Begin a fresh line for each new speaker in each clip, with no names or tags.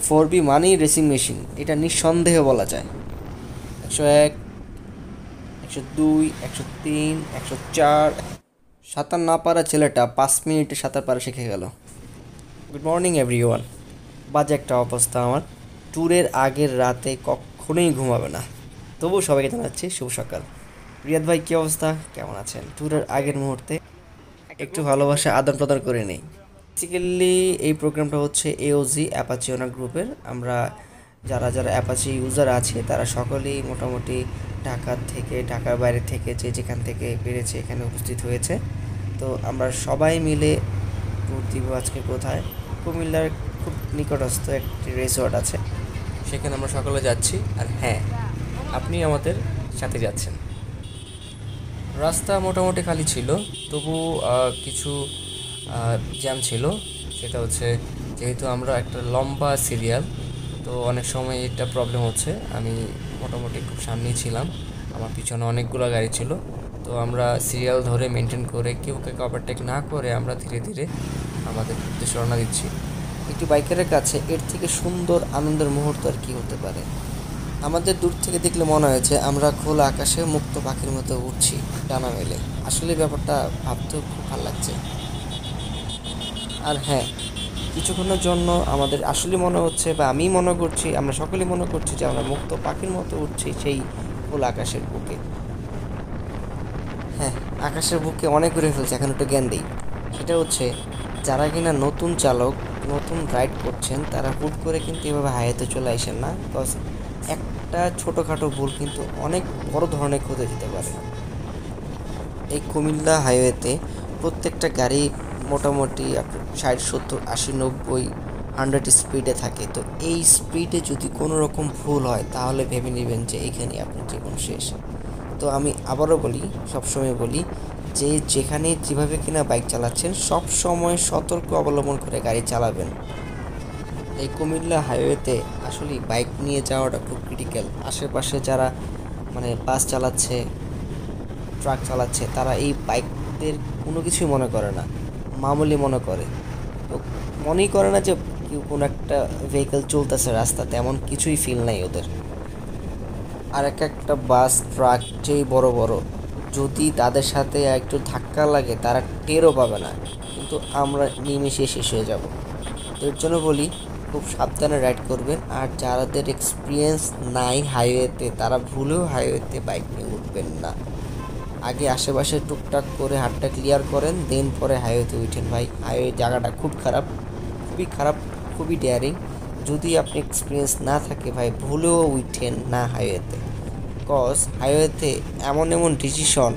4B মানেই racing machine, এটা নিঃসন্দেহে বলা যায়। 101, 102, 103, 104। সাঁতার না পারা ছেলেটা 5 মিনিটে সাঁতার পারা শিখে গেল। Good morning everyone. বাজে একটা অবস্থা আমার। ট্যুরের আগের রাতে কখনোই ঘুমাবে না, তবুও সবাইকে জানাচ্ছি শুভ সকাল। রিয়াদ ভাই, কী অবস্থা, কেমন আছেন? ট্যুরের আগের মুহূর্তে একটু ভালোবাসা আদান প্রদান করে নেই। বেসিক্যালি এই প্রোগ্রামটা হচ্ছে এওজি অ্যাপাচি ওনার গ্রুপের। আমরা যারা যারা অ্যাপাচি ইউজার আছে তারা সকলেই মোটামুটি ঢাকার বাইরে থেকে যে যেখান থেকে পেরেছে এখানে উপস্থিত হয়েছে। তো আমরা সবাই মিলে ট্যুর দিব। আজকে কোথায়? কুমিল্লার খুব নিকটস্থ একটি রিসোর্ট আছে, সেখানে আমরা সকলে যাচ্ছি। আর হ্যাঁ, আপনি আমাদের সাথে যাচ্ছেন। রাস্তা মোটামুটি খালি ছিল, তবু কিছু জ্যাম ছিল। সেটা হচ্ছে যেহেতু আমরা একটা লম্বা সিরিয়াল, তো অনেক সময় এটা প্রবলেম হচ্ছে। আমি মোটামুটি খুব সামনেই ছিলাম, আমার পিছনে অনেকগুলো গাড়ি ছিল। তো আমরা সিরিয়াল ধরে মেনটেন করে কেউ কাউকে ওভারটেক না করে আমরা ধীরে ধীরে আমাদের উদ্দেশ্যে রওনা দিচ্ছি। একটি বাইকারের কাছে এর থেকে সুন্দর আনন্দের মুহূর্ত আর কী হতে পারে? আমাদের দূর থেকে দেখলে মনে হয়েছে আমরা খোলা আকাশে মুক্ত পাখির মতো উড়ছি ডানা মেলে। আসলে ব্যাপারটা ভাবতেও খুব ভালো লাগছে। আর হ্যাঁ, কিছুক্ষণের জন্য আমাদের আসলে মনে হচ্ছে, বা আমি মনে করছি, আমরা সকলেই মনে করছি যে আমরা মুক্ত পাখির মতো উঠছি সেই খোলা আকাশের বুকে। হ্যাঁ, আকাশের বুকে অনেক ঘুরে ফেলছে। এখন একটু জ্ঞান দিই। সেটা হচ্ছে যারা কিনা নতুন চালক, নতুন রাইড করছেন, তারা হুট করে কিন্তু এভাবে হাইওয়েতে চলে আসেন না। বিকজ একটা ছোটোখাটো ভুল কিন্তু অনেক বড় ধরনের ক্ষতি যেতে পারে। এই কুমিল্লা হাইওয়েতে প্রত্যেকটা গাড়ি মোটামুটি 60, 70, 80, 90, 100 স্পিডে থাকে। তো এই স্পিডে যদি কোনো রকম ভুল হয় তাহলে ভেবে নেবেন যে এখানে আপনার জীবন শেষ। তো আমি আবারও বলি, সবসময় বলি যে যেখানে যেভাবে কিনা বাইক চালাচ্ছেন সব সময় সতর্ক অবলম্বন করে গাড়ি চালাবেন। এই কুমিল্লা হাইওয়েতে আসলে বাইক নিয়ে যাওয়াটা খুব ক্রিটিক্যাল। আশেপাশে যারা বাস চালাচ্ছে, ট্রাক চালাচ্ছে, তারা এই বাইকদের কোনো কিছুই মনে করে না, মামুলি মনে করে। তো মনেই করে না যে কেউ কোনো একটা ভেহিকেল চলতেছে রাস্তাতে, এমন কিছুই ফিল নাই ওদের। আর একটা বাস, ট্রাক যেই বড় বড়, যদি তাদের সাথে একটু ধাক্কা লাগে তারা টেরও পাবে না, কিন্তু আমরা নিমেষে শেষ হয়ে যাব। তো এর জন্য বলি, খুব সাবধানে রাইড করবেন। আর যাদের এক্সপিরিয়েন্স নাই হাইওয়েতে, তারা ভুলেও হাইওয়েতে বাইক নিয়ে উঠবেন না। আগে আশেপাশে টুকটাক করে হাতটা ক্লিয়ার করেন, দেন পরে হাইওয়েতে উঠেন। ভাই, হাইওয়ে জায়গাটা খুব খারাপ, খুবই খারাপ, খুবই ডেয়ারিং। যদি আপনি এক্সপিরিয়েন্স না থাকে ভাই, ভুলেও উঠেন না হাইওয়েতে। কজ হাইওয়েতে এমন এমন ডিসিশন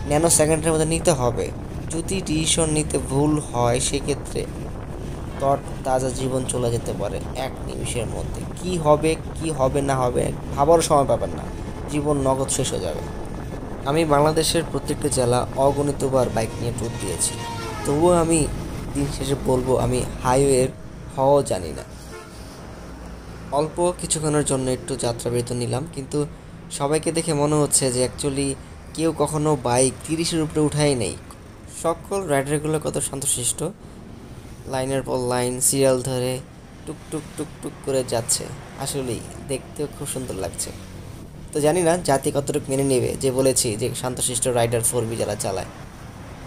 ন্যানো সেকেন্ডের মধ্যে নিতে হবে। যদি ডিসিশন নিতে ভুল হয় সেক্ষেত্রে তর তাজা জীবন চলে যেতে পারে এক নিমিষের মধ্যে। কি হবে কি হবে না হবে ভাবার সময় পাবেন না, জীবন নগদ শেষ হয়ে যাবে। আমি বাংলাদেশের প্রত্যেকটা জেলা অগণিতবার বাইক নিয়ে ট্যুর দিয়েছি, তবুও আমি দিন শেষে বলবো আমি হাইওয়ের হওয়াও জানি না। অল্প কিছুক্ষণের জন্য একটু যাত্রা বিরতি নিলাম, কিন্তু সবাইকে দেখে মনে হচ্ছে যে অ্যাকচুয়ালি কেউ কখনো বাইক 30-এর উপরে উঠাই নেই। সকল রাইডারগুলো কত শান্তশিষ্ট, লাইনের পর লাইন সিরিয়াল ধরে টুক টুক টুক টুক করে যাচ্ছে। আসলেই দেখতেও খুব সুন্দর লাগছে। তো জানি না জাতি কতটুকু মেনে নেবে যে বলেছি যে শান্তশিষ্ট রাইডার 4B যারা চালায়।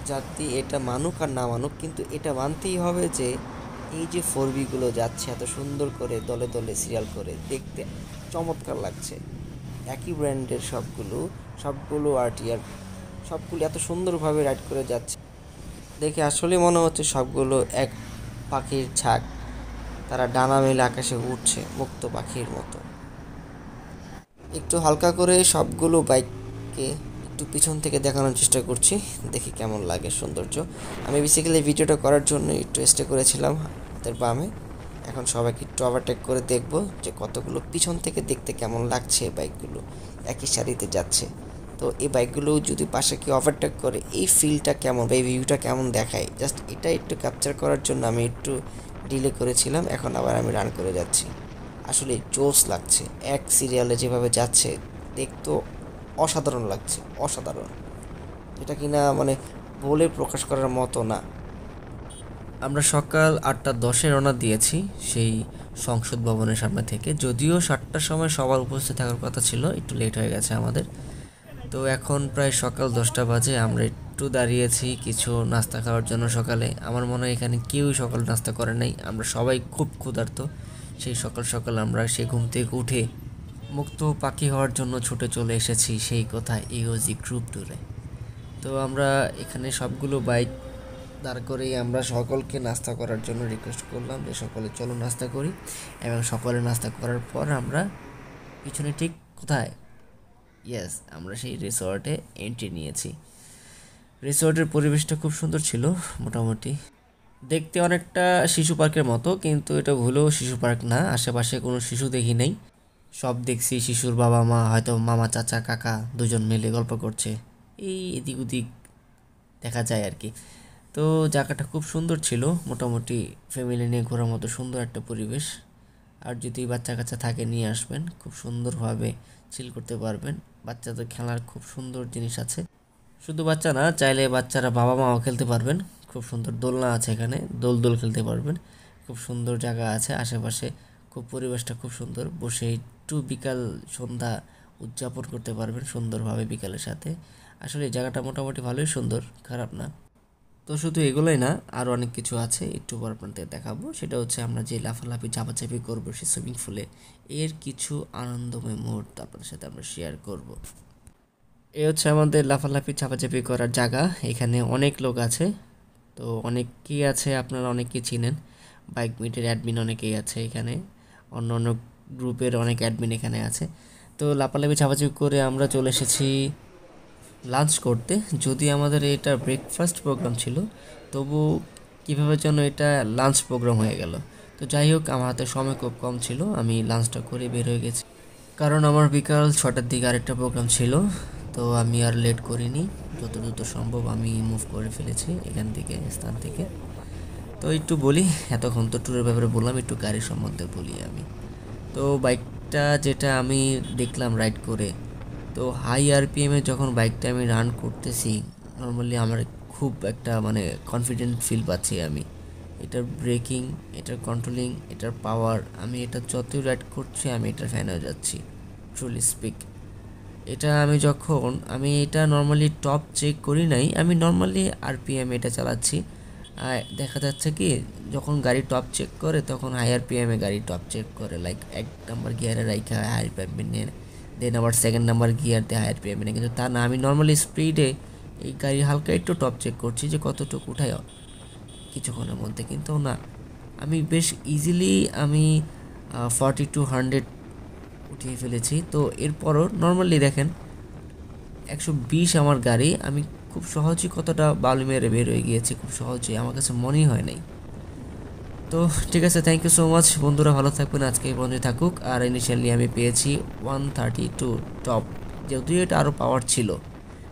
জাতি এটা মানুক আর না মানুক, কিন্তু এটা মানতেই হবে যে এই যে 4Bগুলো যাচ্ছে এত সুন্দর করে দলে দলে সিরিয়াল করে, দেখতে চমৎকার লাগছে। একই ব্র্যান্ডের সবগুলো RTR, সবগুলো এত সুন্দরভাবে রাইড করে যাচ্ছে, দেখে আসলে মনে হচ্ছে সবগুলো এক পাখির ঝাঁক। তারা ডানা মেলে আকাশে উঠছে মুক্ত পাখির মতো। একটু হালকা করে সবগুলো বাইককে একটু পিছন থেকে দেখানোর চেষ্টা করছি, দেখি কেমন লাগে সৌন্দর্য। আমি বেসিক্যালি ভিডিওটা করার জন্য একটু স্টে করেছিলাম হাতের বামে। এখন সবাইকে একটু ওভারটেক করে দেখব যে কতগুলো পিছন থেকে দেখতে কেমন লাগছে বাইকগুলো একই সারিতে যাচ্ছে। তো এই বাইকগুলো যদি পাশে কেউ ওভারটেক করে এই ফিলটা কেমন বা এই ভিউটা কেমন দেখায়, জাস্ট এটা একটু ক্যাপচার করার জন্য আমি একটু ডিলে করেছিলাম। এখন আবার আমি রান করে যাচ্ছি। আসলে জোস লাগছে, এক সিরিয়ালে যেভাবে যাচ্ছে দেখতে অসাধারণ লাগছে, অসাধারণ। এটা কিনা বলে প্রকাশ করার মতো না। আমরা সকাল 8টা 10-এ রওনা দিয়েছি সেই সংসদ ভবনের সামনে থেকে। যদিও 7টার সময় সবার উপস্থিত থাকার কথা ছিল, একটু লেট হয়ে গেছে আমাদের। তো এখন প্রায় সকাল 10টা বাজে, আমরা একটু দাঁড়িয়েছি কিছু নাস্তা খাওয়ার জন্য। সকালে আমার মনে হয় এখানে কেউই সকাল নাস্তা করে নাই, আমরা সবাই খুব ক্ষুধার্ত। সেই সকাল সকাল আমরা সেই ঘুম থেকে উঠে মুক্ত পাখি হওয়ার জন্য ছুটে চলে এসেছি সেই কথা ইওজি গ্রুপ ট্যুরে। তো আমরা এখানে সবগুলো বাইক দাঁড় করেই আমরা সকলকে নাস্তা করার জন্য রিকোয়েস্ট করলাম যে সকলে চলো নাস্তা করি। এবং সকলে নাস্তা করার পর আমরা পিছনে ঠিক কোথায়, ইয়েস, আমরা সেই রিসর্টে এন্ট্রি নিয়েছি। রিসর্টের পরিবেশটা খুব সুন্দর ছিল, মোটামুটি দেখতে অনেকটা শিশু পার্কের মতো, কিন্তু এটা ভুলেও শিশু পার্ক না। আশেপাশে কোনো শিশু দেখি নাই, সব দেখছি শিশুর বাবা মা, হয়তো মামা চাচা কাকা দুজন মিলে গল্প করছে, এই এদিক ওদিক দেখা যায় আর কি। তো জায়গাটা খুব সুন্দর ছিল, মোটামুটি ফ্যামিলি নিয়ে ঘোরার মতো সুন্দর একটা পরিবেশ। আর যদি বাচ্চা কাচ্চা থাকে নিয়ে আসবেন, খুব সুন্দরভাবে চিল করতে পারবেন। বাচ্চাদের খেলার খুব সুন্দর জিনিস আছে, শুধু বাচ্চা না, চাইলে বাচ্চারা বাবা মাও খেলতে পারবেন। খুব সুন্দর দোলনা আছে এখানে, দোল খেলতে পারবেন। খুব সুন্দর জায়গা আছে আশেপাশে, খুব পরিবেশটা খুব সুন্দর। বসে একটু বিকাল সন্ধ্যা উদযাপন করতে পারবেন সুন্দরভাবে বিকালের সাথে। আসলে এই জায়গাটা মোটামুটি ভালোই সুন্দর, খারাপ না। তো শুধু এগুলোই না, আরও অনেক কিছু আছে, একটু পর আপনাদের দেখাবো। সেটা হচ্ছে আমরা যে লাফালাফি ঝাপাঝাপি করবো সেই সুইমিং পুলে, এর কিছু আনন্দময় মুহূর্ত আপনাদের সাথে আমরা শেয়ার করব। এ হচ্ছে আমাদের লাফালাফি ঝাপাঝাপি করার জায়গা। এখানে অনেক লোক আছে, তো অনেকেই আছে, আপনারা অনেকেই চিনেন। বাইক মিটের অ্যাডমিন অনেকেই আছে এখানে, অন্য অন্য গ্রুপের অনেক অ্যাডমিন এখানে আছে। তো লাফালাফি ঝাপাঝাপি করে আমরা চলে এসেছি লাঞ্চ করতে। যদি আমাদের এটা ব্রেকফাস্ট প্রোগ্রাম ছিল, তবু কীভাবে যেন এটা লাঞ্চ প্রোগ্রাম হয়ে গেল। তো যাই হোক, আমার হাতে সময় খুব কম ছিল, আমি লাঞ্চটা করে বের হয়ে গেছি, কারণ আমার বিকাল 6টার দিকে আরেকটা প্রোগ্রাম ছিল। তো আমি আর লেট করিনি, যত দ্রুত সম্ভব আমি মুভ করে ফেলেছি এখান থেকে, স্থান থেকে। তো একটু বলি, এতক্ষণ তো ট্যুরের ব্যাপারে বললাম, একটু গাড়ির সম্বন্ধে বলি আমি। তো বাইকটা যেটা আমি দেখলাম রাইড করে, তো হাই আরপিএমে যখন বাইকটা আমি রান করতেছি, নর্মালি আমার খুব একটা মানে কনফিডেন্ট ফিল পাচ্ছি আমি। এটার ব্রেকিং, এটার কন্ট্রোলিং, এটার পাওয়ার, আমি এটা যতই রাইড করছি আমি এটার ফ্যান হয়ে যাচ্ছি, ট্রুলি স্পিক। আমি এটা নর্মালি টপ চেক করি নাই, আমি নর্মালি আরপিএম এটা চালাচ্ছি। দেখা যাচ্ছে কি, যখন গাড়ি টপ চেক করে তখন হাই আরপিএমে গাড়ি টপ চেক করে, লাইক 1 নাম্বার গিয়ারে রাখা হাই আরপিএম নিয়ে, দেন আবার 2nd নাম্বার গিয়ার দিয়ে হাই আরপিএম নিয়ে। কিন্তু তা না, আমি নর্মালি স্পিডে এই গাড়ি হালকা একটু টপ চেক করছি যে কতটুকু উঠায় কিছুক্ষণের মধ্যে, কিন্তু না, আমি বেশ ইজিলি আমি 40 to 100 উঠিয়ে ফেলেছি। তো এরপরও নর্মালি দেখেন 120 আমার গাড়ি, আমি খুব সহজেই কতটা বালু মেরে বের হয়ে গিয়েছি, খুব সহজেই, আমার কাছে মনেই হয় নাই। তো ঠিক আছে, থ্যাংক ইউ সো মাচ বন্ধুরা, ভালো থাকবেন, আজকে এই পর্যন্ত থাকুক। আর ইনিশিয়ালি আমি পেয়েছি 132 টপ, যদিও এটা আরও পাওয়ার ছিল।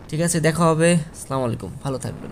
ঠিক আছে, দেখা হবে, আসসালামু আলাইকুম, ভালো থাকবেন।